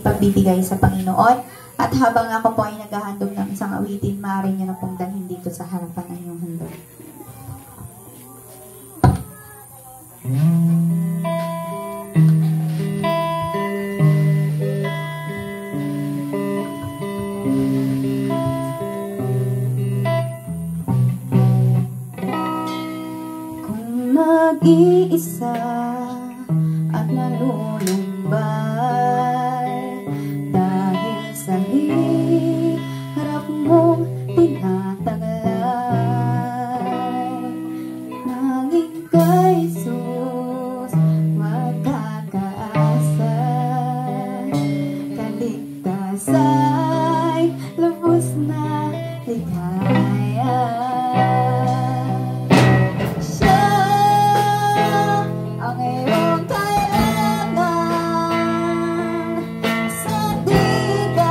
pagbibigay sa Panginoon. At habang ako po ay naghahandog ng isang awitin, maaari niyo na pong dalhin dito sa harapan ng inyong handog. Kung mag-iisa at nalulumbay dahil sa hirap mong tinataglay, nanging kay Jesus magkakaasa, kaligtasa'y lubos na ligaya. Siya ang iyong kailangan sa digan,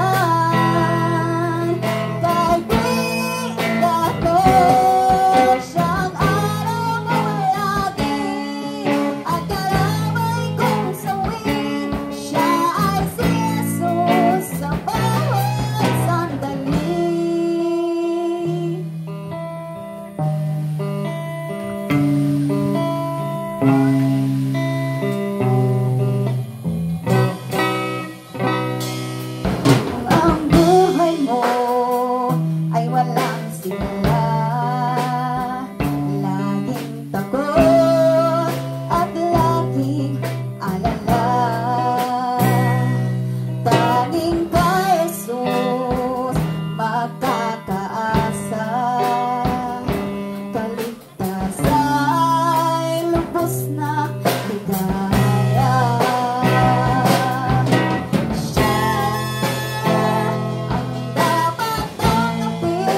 kaibigan ko. Siyang araw mo lagi at karamay kong sawi. Siya ay si Jesus sa bawat sandali. Kung ang buhay mo ay walang sigla, laging takot at laging alala, tanging kay Jesus magkakaasa, kaligtasa'y lubos na ligaya. Siya ang dapat tanggapin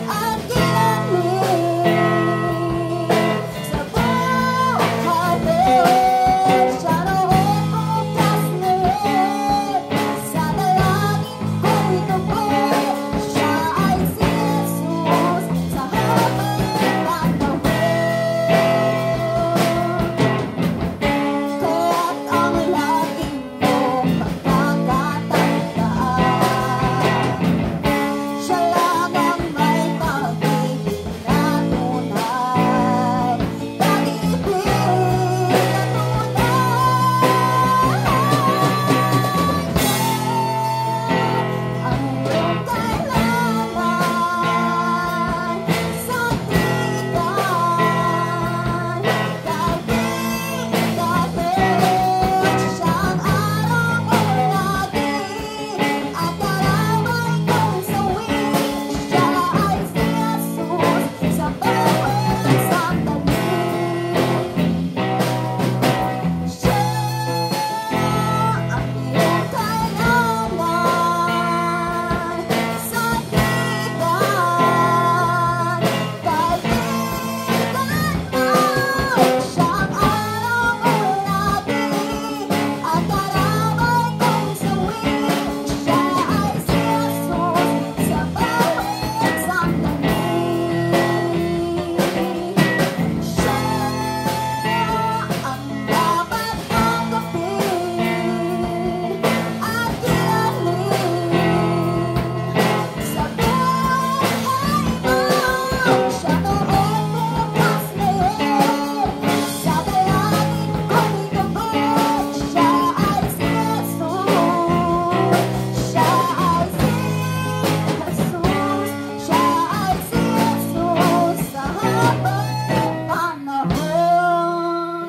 at kilalanin sa buhay mo. Siya noon bukas ngayon, sa dalangin ko'y tupad. Siya ay si Jesus sa habang panahon. Kaya't ang lagi mong pagkakatandaan, siya lang ang may pag-ibig na tunay, pag-ibig na tunay. Ang iyong kailangan sa digan, kaibigan ko. Siyang araw mo lagi at karamay kong sawi. Siya ay si Jesus sa bawat sandali. Siya ang iyong kailangan sa digan, kaibigan mo. Siyang araw mo lagi at karamay kong sawi. Siya ay si Jesus sa bawat sandali. Siya ang dapat tanggapin at kilalanin sa buhay mo. Siya noon bukas ngayon, sa dalangin ko'y tupad. Siya ay si Jesus. Siya ay si Jesus. Siya ay si Jesus sa habang panahon.